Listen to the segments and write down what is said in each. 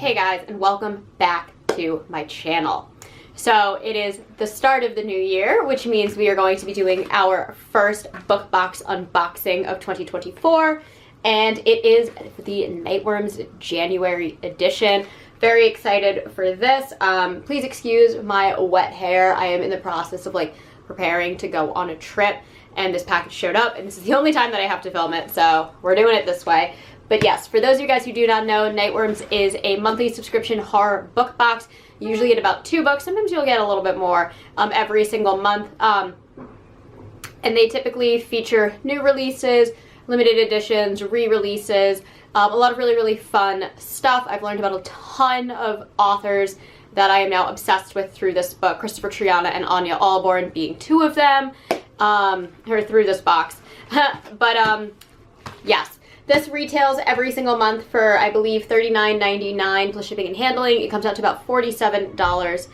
Hey guys, and welcome back to my channel. So it is the start of the new year, which means we are going to be doing our first book box unboxing of 2024, and it is the Nightworms January edition. Very excited for this. Please excuse my wet hair. I am in the process of preparing to go on a trip, and this package showed up, and this is the only time that I have to film it, so we're doing it this way. But yes, for those of you guys who do not know, Nightworms is a monthly subscription horror book box. You usually get about 2 books. Sometimes you'll get a little bit more every single month. And they typically feature new releases, limited editions, re-releases, a lot of really, really fun stuff. I've learned about a ton of authors that I am now obsessed with through this book, Christopher Triana and Anya Allborn being 2 of them, through this box. But yes. This retails every single month for, I believe, $39.99 plus shipping and handling. It comes out to about $47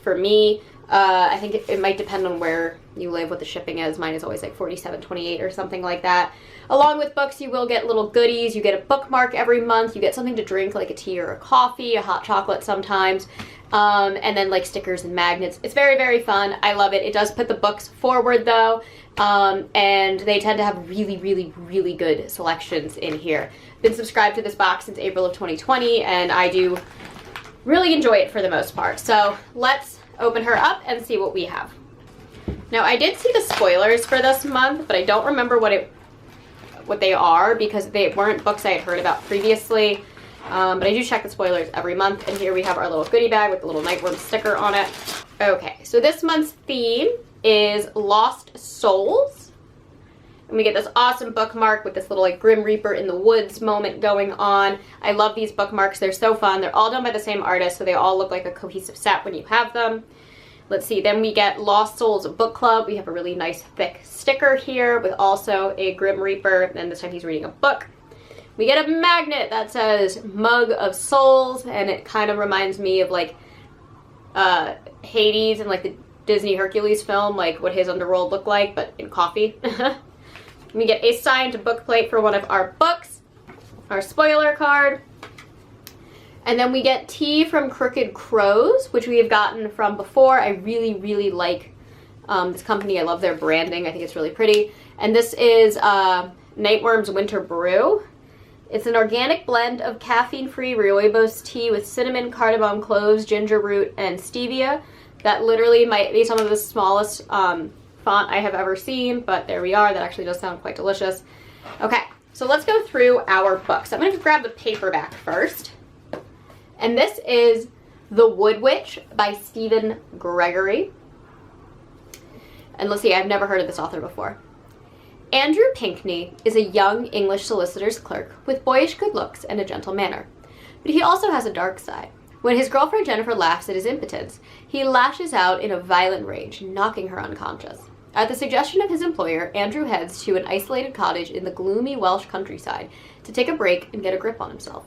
for me. I think it might depend on where you live, what the shipping is. Mine is always like $47.28 or something like that. Along with books, you will get little goodies. You get a bookmark every month. You get something to drink, like a tea or a coffee, a hot chocolate sometimes. And then stickers and magnets. It's very, very fun. I love it. It does put the books forward though. And they tend to have really, really, really good selections in here. Been subscribed to this box since April of 2020, and I do really enjoy it for the most part. So let's open her up and see what we have. Now, I did see the spoilers for this month, but I don't remember what they are because they weren't books I had heard about previously. But I do check the spoilers every month, and here we have our little goodie bag with the little Nightworm sticker on it. Okay, so this month's theme is Lost Souls. And we get this awesome bookmark with this little Grim Reaper in the woods moment going on. I love these bookmarks. They're so fun. They're all done by the same artist, so they all look like a cohesive set when you have them. Let's see, then we get Lost Souls Book Club. We have a really nice thick sticker here with also a Grim Reaper, and this time he's reading a book. We get a magnet that says Mug of Souls, and it kind of reminds me of Hades and the Disney Hercules film, what his underworld looked like, but in coffee. We get a signed book plate for one of our books, our spoiler card, and then we get tea from Crooked Crows, which we have gotten from before. I really, really like this company. I love their branding. I think it's really pretty. And this is Nightworms Winter Brew. It's an organic blend of caffeine-free rooibos tea with cinnamon, cardamom, cloves, ginger root, and stevia. That literally might be some of the smallest font I have ever seen, but there we are. That actually does sound quite delicious. Okay, so let's go through our books. I'm going to grab the paperback first. And this is The Wood Witch by Stephen Gregory. And let's see, I've never heard of this author before. Andrew Pinkney is a young English solicitor's clerk with boyish good looks and a gentle manner. But he also has a dark side. When his girlfriend Jennifer laughs at his impotence, he lashes out in a violent rage, knocking her unconscious. At the suggestion of his employer, Andrew heads to an isolated cottage in the gloomy Welsh countryside to take a break and get a grip on himself.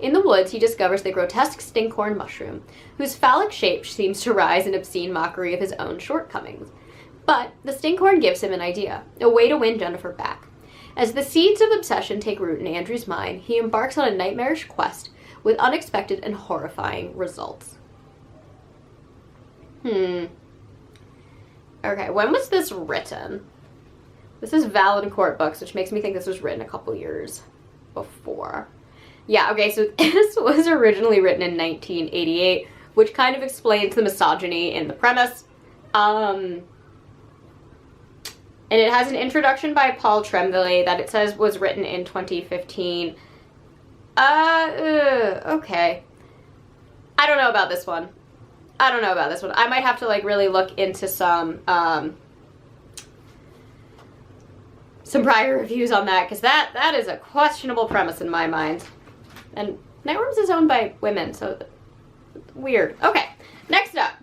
In the woods, he discovers the grotesque stinkhorn mushroom, whose phallic shape seems to rise in obscene mockery of his own shortcomings. But the stinkhorn gives him an idea, a way to win Jennifer back. As the seeds of obsession take root in Andrew's mind, he embarks on a nightmarish quest with unexpected and horrifying results. Okay, when was this written? This is Valancourt Books, which makes me think this was written a couple years before. Yeah, okay, so this was originally written in 1988, which kind of explains the misogyny in the premise. And it has an introduction by Paul Tremblay that it says was written in 2015. Okay. I don't know about this one. I might have to really look into some prior reviews on that, because that is a questionable premise in my mind. And Nightworms is owned by women, so weird. Okay, next up.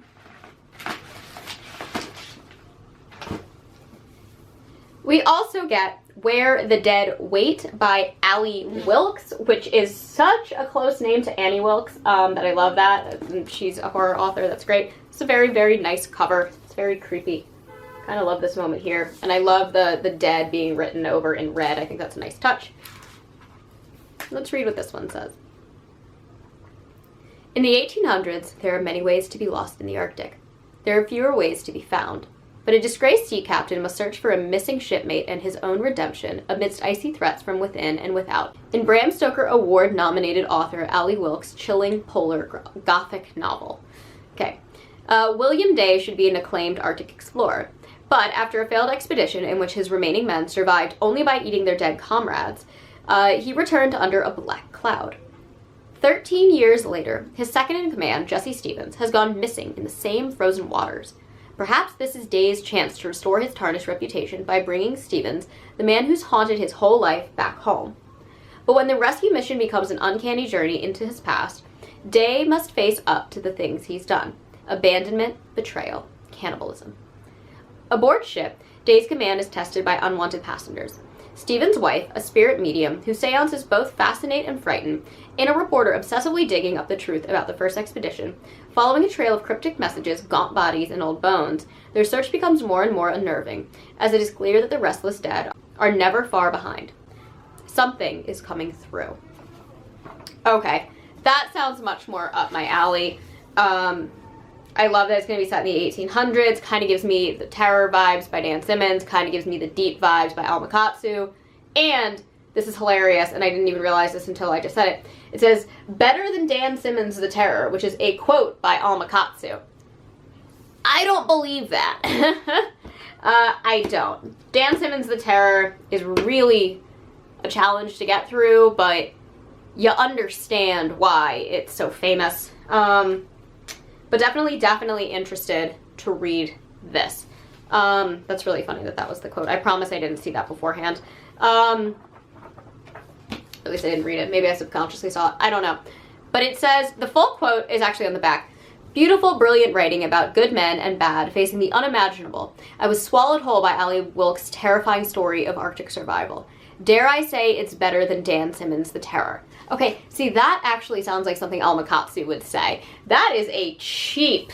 We also get Where the Dead Wait by Allie Wilkes, which is such a close name to Annie Wilkes that I love that. She's a horror author. That's great. It's a very, very nice cover. It's very creepy. Kind of love this moment here. And I love the dead being written over in red. I think that's a nice touch. Let's read what this one says. In the 1800s, there are many ways to be lost in the Arctic. There are fewer ways to be found. But a disgraced sea captain must search for a missing shipmate and his own redemption amidst icy threats from within and without. In Bram Stoker Award-nominated author Ali Wilkes' chilling polar gothic novel. Okay. William Day should be an acclaimed Arctic explorer. But after a failed expedition in which his remaining men survived only by eating their dead comrades, he returned under a black cloud. 13 years later, his second-in-command, Jesse Stevens, has gone missing in the same frozen waters. Perhaps this is Day's chance to restore his tarnished reputation by bringing Stevens, the man who's haunted his whole life, back home. But when the rescue mission becomes an uncanny journey into his past, Day must face up to the things he's done. Abandonment, betrayal, cannibalism. Aboard ship, Day's command is tested by unwanted passengers. Stevens' wife, a spirit medium whose seances both fascinate and frighten, and a reporter obsessively digging up the truth about the first expedition. Following a trail of cryptic messages, gaunt bodies, and old bones, their search becomes more and more unnerving, as it is clear that the restless dead are never far behind. Something is coming through. Okay, that sounds much more up my alley. I love that it's going to be set in the 1800s. Kind of gives me the terror vibes by Dan Simmons. Kind of gives me the deep vibes by Alma Katsu. And this is hilarious, and I didn't even realize this until I just said it. It says, better than Dan Simmons' The Terror, which is a quote by Alma Katsu. I don't believe that. I don't. Dan Simmons' The Terror is really a challenge to get through, but you understand why it's so famous. But definitely interested to read this. That's really funny that was the quote. I promise I didn't see that beforehand. At least I didn't read it. Maybe I subconsciously saw it. I don't know. But it says, the full quote is actually on the back. Beautiful, brilliant writing about good men and bad facing the unimaginable. I was swallowed whole by Ali Wilkes' terrifying story of Arctic survival. Dare I say it's better than Dan Simmons' The Terror. Okay, see, that actually sounds like something Alma Katsu would say. That is a cheap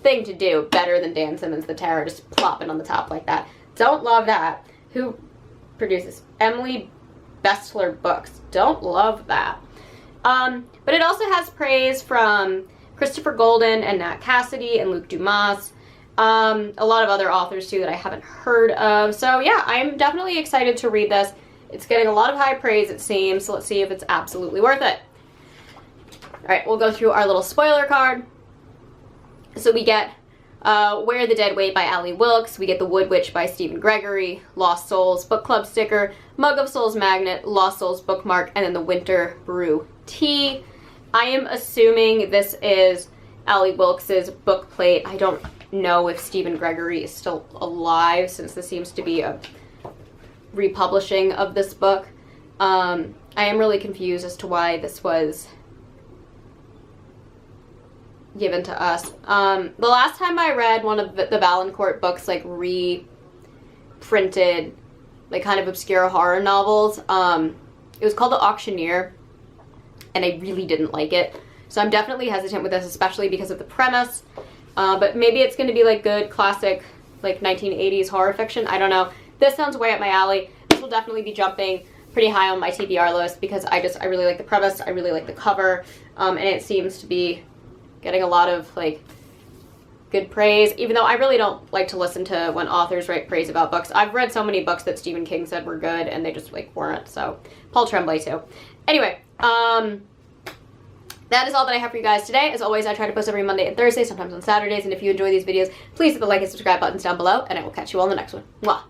thing to do. Better than Dan Simmons' The Terror, just plop it on the top like that. Don't love that. Who produces? Emily Bestler Books. Don't love that. But it also has praise from Christopher Golden and Nat Cassidy and Luke Dumas. A lot of other authors too that I haven't heard of. So yeah, I'm definitely excited to read this. It's getting a lot of high praise, it seems, so let's see if it's absolutely worth it. Alright, we'll go through our little spoiler card. So we get Where the Dead Wait by Ali Wilkes, we get The Wood Witch by Stephen Gregory, Lost Souls book club sticker, Mug of Souls magnet, Lost Souls bookmark, and then the Winter Brew tea. I am assuming this is Ali Wilkes' book plate. I don't know if Stephen Gregory is still alive, since this seems to be a republishing of this book. I am really confused as to why this was given to us. The last time I read one of the Valancourt books, like reprinted, like kind of obscure horror novels, it was called The Auctioneer, and I really didn't like it. So I'm definitely hesitant with this, especially because of the premise. But maybe it's going to be like good classic, like 1980s horror fiction. I don't know. This sounds way up my alley. This will definitely be jumping pretty high on my TBR list because I really like the premise. I really like the cover, and it seems to be getting a lot of like good praise, even though I really don't like to listen to when authors write praise about books. I've read so many books that Stephen King said were good and they just like weren't. So Paul Tremblay too. Anyway, that is all that I have for you guys today. As always, I try to post every Monday and Thursday, sometimes on Saturdays, and if you enjoy these videos, please hit the like and subscribe buttons down below, and I will catch you all in the next one. Mwah!